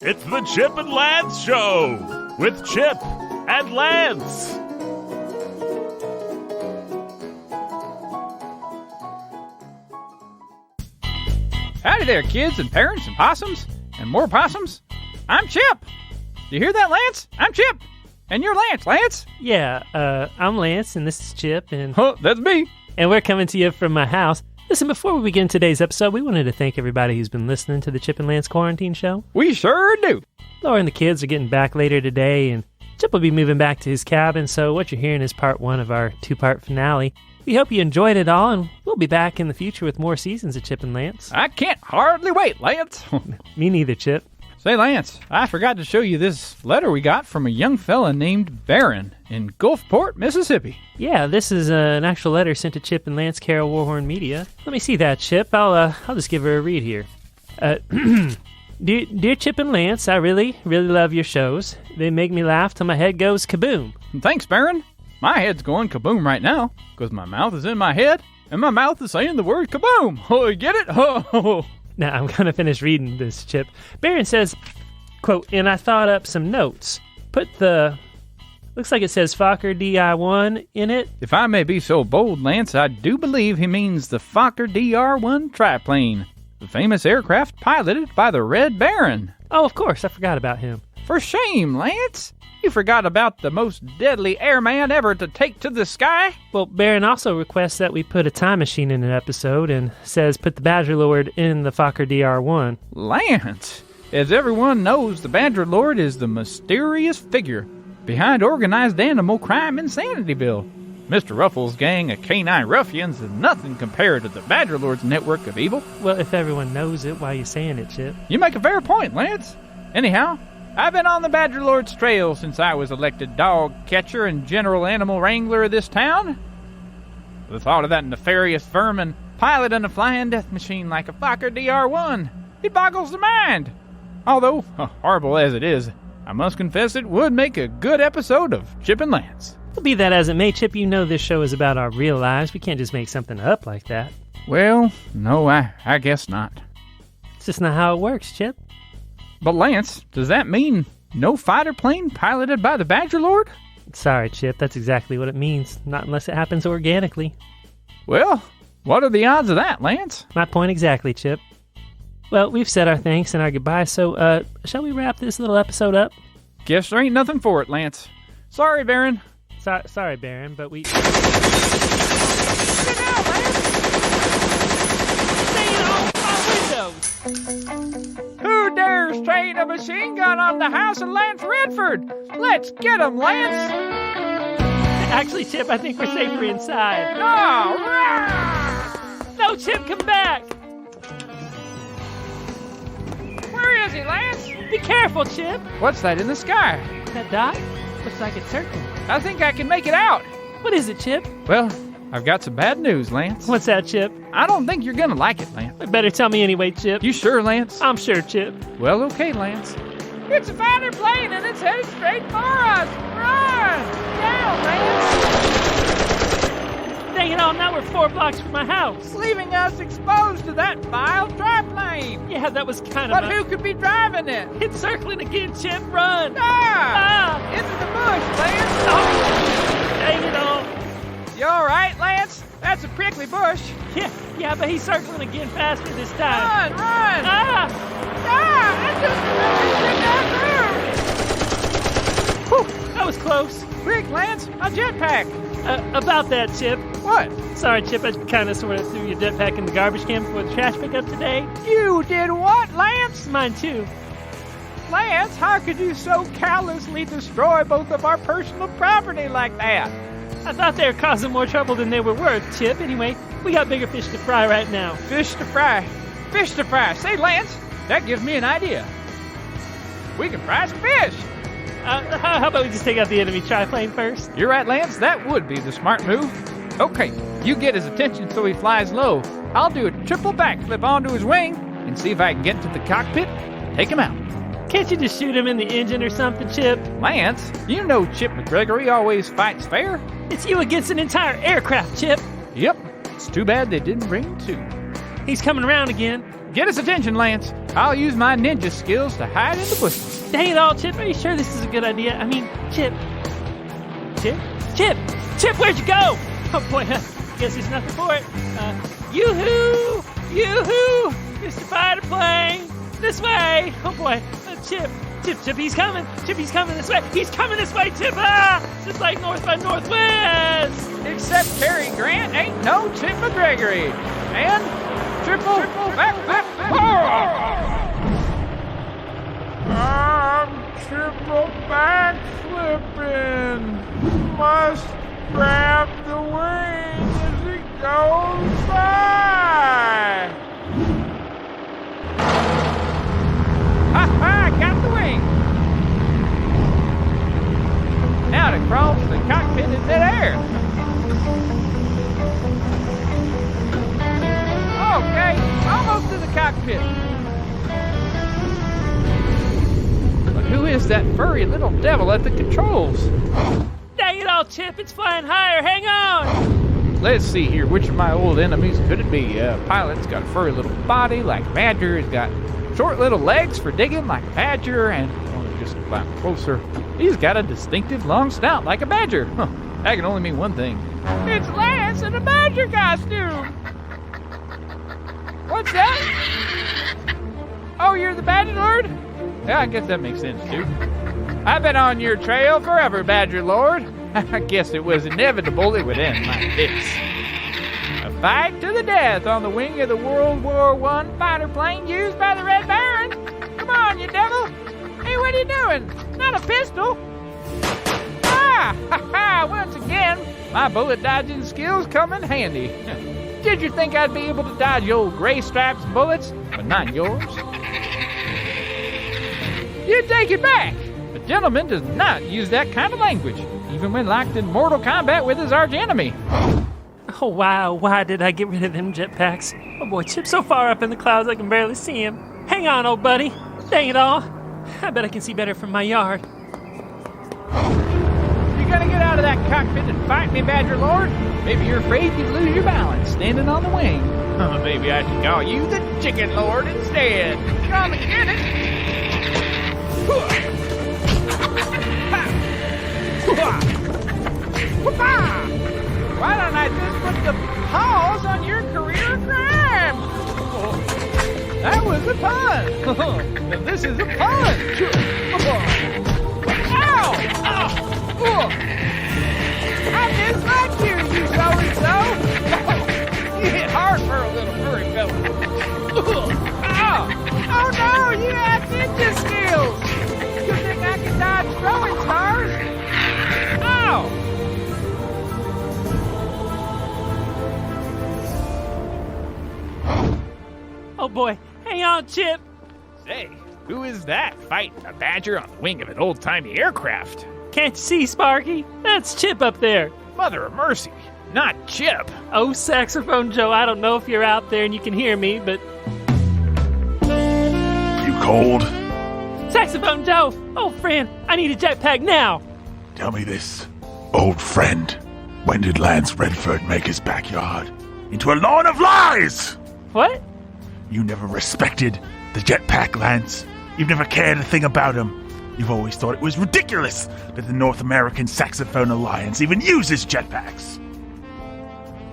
It's the Chip and Lance Show with Chip and Lance. Howdy there, kids and parents and possums and more possums. I'm Chip. Do you hear that, Lance? I'm Chip. And you're Lance, Lance. Yeah, I'm Lance, and this is Chip, and That's me. and we're coming to you from my house. Listen, before we begin today's episode, we wanted to thank everybody who's been listening to the Chip and Lance Quarantine Show. We sure do. Laura and the kids are getting back later today, and Chip will be moving back to his cabin, so what you're hearing is part one of our two-part finale. We hope you enjoyed it all, and we'll be back in the future with more seasons of Chip and Lance. I can't hardly wait, Lance. Me neither, Chip. Say, Lance, I forgot to show you this letter we got from a young fella named Barron in Gulfport, Mississippi. Yeah, this is an actual letter sent to Chip and Lance, Carol Warhorn Media. Let me see that, Chip. I'll just give her a read here. Dear Chip and Lance, I really love your shows. They make me laugh till my head goes kaboom. Thanks, Barron. My head's going kaboom right now because my mouth is in my head and my mouth is saying the word kaboom. Oh, you get it? Oh. Now, I'm going to finish reading this, Chip. Barron says, quote, and I thought up some notes. Put the, looks like it says Fokker DI-1 in it. If I may be so bold, Lance, I do believe he means the Fokker DR-1 triplane, the famous aircraft piloted by the Red Baron. Oh, of course, I forgot about him. For shame, Lance. You forgot about the most deadly airman ever to take to the sky? Well, Barron also requests that we put a time machine in an episode and says put the Badger Lord in the Fokker DR-1. Lance, as everyone knows, the Badger Lord is the mysterious figure behind organized animal crime in Sanityville. Mr. Ruffles' gang of canine ruffians is nothing compared to the Badger Lord's network of evil. Well, if everyone knows it, why are you saying it, Chip? You make a fair point, Lance. Anyhow, I've been on the Badger Lord's trail since I was elected dog catcher and general animal wrangler of this town. The thought of that nefarious vermin piloting a flying death machine like a Fokker DR-1, it boggles the mind. Although, horrible as it is, I must confess it would make a good episode of Chip and Lance. Well, be that as it may, Chip, you know this show is about our real lives. We can't just make something up like that. Well, no, I guess not. It's just not how it works, Chip. But Lance, does that mean no fighter plane piloted by the Badger Lord? Sorry, Chip, that's exactly what it means. Not unless it happens organically. Well, what are the odds of that, Lance? My point exactly, Chip. Well, we've said our thanks and our goodbyes, so, shall we wrap this little episode up? Guess there ain't nothing for it, Lance. Sorry, Baron. Sorry, Baron, but we... Get down, Lance! Stay on windows! Who dares train a machine gun on the house of Lance Redford? Let's get him, Lance! Actually, Chip, I think we're safer inside. No! Rah! No, Chip, come back! Where is he, Lance? Be careful, Chip! What's that in the sky? That dot? Looks like it's circling. I think I can make it out. What is it, Chip? Well, I've got some bad news, Lance. What's that, Chip? I don't think you're gonna like it, Lance. Better tell me anyway, Chip. You sure, Lance? I'm sure, Chip. Well, okay, Lance. It's a fighter plane and it's headed straight for us. Run! Down, Lance! Dang it all, now we're 4 blocks from my house. Leaving us exposed to that vile triplane. Yeah, that was kind of But who could be driving it? It's circling again, Chip, run! Ah! Into the bush, Lance! Oh, dang it all. You all right, Lance? That's a prickly bush. Yeah, but he's circling again faster this time. Run! I just Whew, that was close. Quick, Lance, a jetpack. About that, Chip. What? Sorry, Chip, I kind of sort of threw your jetpack in the garbage can before the trash pickup today. You did what, Lance? Mine too. Lance, how could you so callously destroy both of our personal property like that? I thought they were causing more trouble than they were worth, Chip. Anyway, we got bigger fish to fry right now. Fish to fry. Fish to fry. Say, Lance, that gives me an idea. We can fry some fish. How about we just take out the enemy triplane first? You're right, Lance. That would be the smart move. Okay, you get his attention so he flies low. I'll do a triple backflip onto his wing and see if I can get to the cockpit and take him out. Can't you just shoot him in the engine or something, Chip? Lance, you know Chip McGregory always fights fair. It's you against an entire aircraft, Chip. Yep, it's too bad they didn't bring two. He's coming around again. Get his attention, Lance. I'll use my ninja skills to hide in the bushes. Dang it all, Chip. Are you sure this is a good idea? I mean, Chip. Chip, where'd you go? Oh boy, guess there's nothing for it. Yoo-hoo! Mr. Fighter Plane! This way! Oh boy, Chip, he's coming! Chip, he's coming this way! He's coming this way, Chip! Ah! Just like North by Northwest! Except Cary Grant ain't no Chip McGregory. And triple back. I'm triple back flipping. Must grab the wing as it goes by. Ha! Got the wing. Now to cross the cockpit in midair. Okay, almost to the cockpit. But who is that furry little devil at the controls? Dang it all, Chip, it's flying higher. Hang on! Let's see here, which of my old enemies could it be? Pilot's got a furry little body like a badger. He's got short little legs for digging like a badger. And just climb closer, he's got a distinctive long snout like a badger. That can only mean one thing. It's Lance in a badger costume! What's that? Oh, you're the Badger Lord? Yeah, I guess that makes sense, too. I've been on your trail forever, Badger Lord. I guess it was inevitable it would end like this. A fight to the death on the wing of the World War I fighter plane used by the Red Baron. Come on, you devil. Hey, what are you doing? Not a pistol. Once again, my bullet dodging skills come in handy. Did you think I'd be able to dodge your old gray stripes and bullets? But not yours. You take it back. A gentleman does not use that kind of language, even when locked in mortal combat with his arch enemy. Oh wow, why did I get rid of them jetpacks? Oh boy, Chip's so far up in the clouds I can barely see him. Hang on, old buddy. Dang it all. I bet I can see better from my yard. You gonna get out of that cockpit and fight me, Badger Lord? Maybe you're afraid you'd lose your balance standing on the wing. Maybe I should call you the Chicken Lord instead. Come and get it. Why don't I just put the pause on your career of crime? That was a pun. And this is a punch. Ow! I dislike you so-and-so. You hit hard for a little furry fella. Oh no, you have ninja skills. You think I can dodge throwing stars? Ow! Oh boy, hang on, Chip. Say, who is that fighting a badger on the wing of an old-timey aircraft? Can't you see, Sparky? That's Chip up there. Mother of mercy, not Chip. Oh, Saxophone Joe, I don't know if you're out there and you can hear me, but... You cold? Saxophone Joe! Old friend, I need a jetpack now! Tell me this, old friend. When did Lance Redford make his backyard into a lawn of lies? What? You never respected the jetpack, Lance. You've never cared a thing about him. You've always thought it was ridiculous that the North American Saxophone Alliance even uses jetpacks.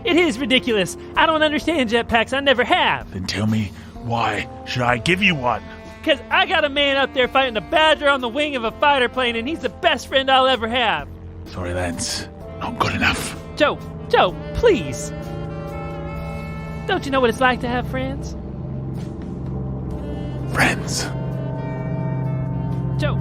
It is ridiculous. I don't understand jetpacks. I never have. Then tell me, why should I give you one? Because I got a man up there fighting a badger on the wing of a fighter plane, and he's the best friend I'll ever have. Sorry, Lance. Not good enough. Joe, please. Don't you know what it's like to have friends? Friends. Joe.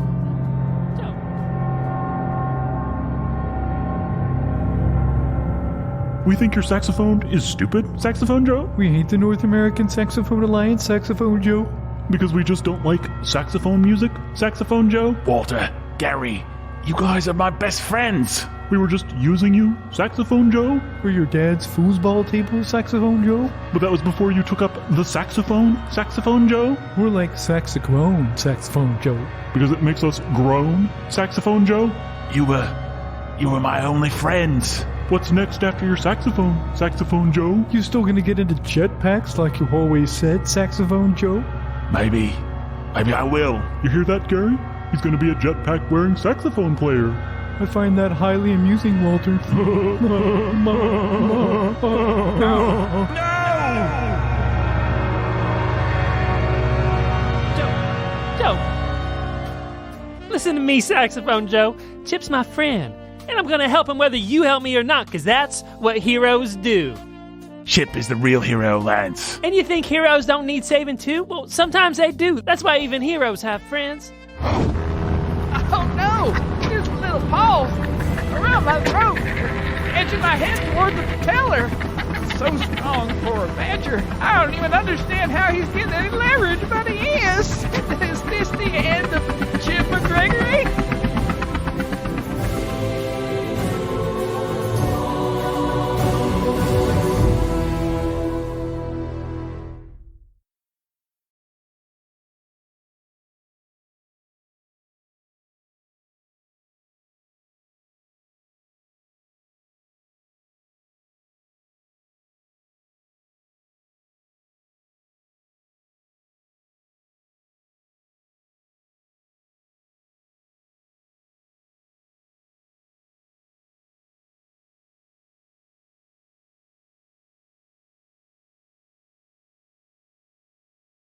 We think your saxophone is stupid, Saxophone Joe? We hate the North American Saxophone Alliance, Saxophone Joe. Because we just don't like saxophone music, Saxophone Joe? Walter, Gary, you guys are my best friends. We were just using you, Saxophone Joe? We're your dad's foosball table, Saxophone Joe. But that was before you took up the saxophone, Saxophone Joe? We're like saxophone, Saxophone Joe. Because it makes us groan, Saxophone Joe? You were my only friends. What's next after your saxophone, Saxophone Joe? You still gonna get into jetpacks like you always said, Saxophone Joe? Maybe I will. You hear that, Gary? He's gonna be a jetpack wearing saxophone player. I find that highly amusing, Walter. Joe! Listen to me, Saxophone Joe. Chip's my friend, and I'm gonna help him whether you help me or not, because that's what heroes do. Chip is the real hero, Lance. And you think heroes don't need saving too? Well, sometimes they do. That's why even heroes have friends. Oh no! There's little paws around my throat, edging my head toward the propeller. So strong for a badger. I don't even understand how he's getting any leverage, but he is. Is this the end of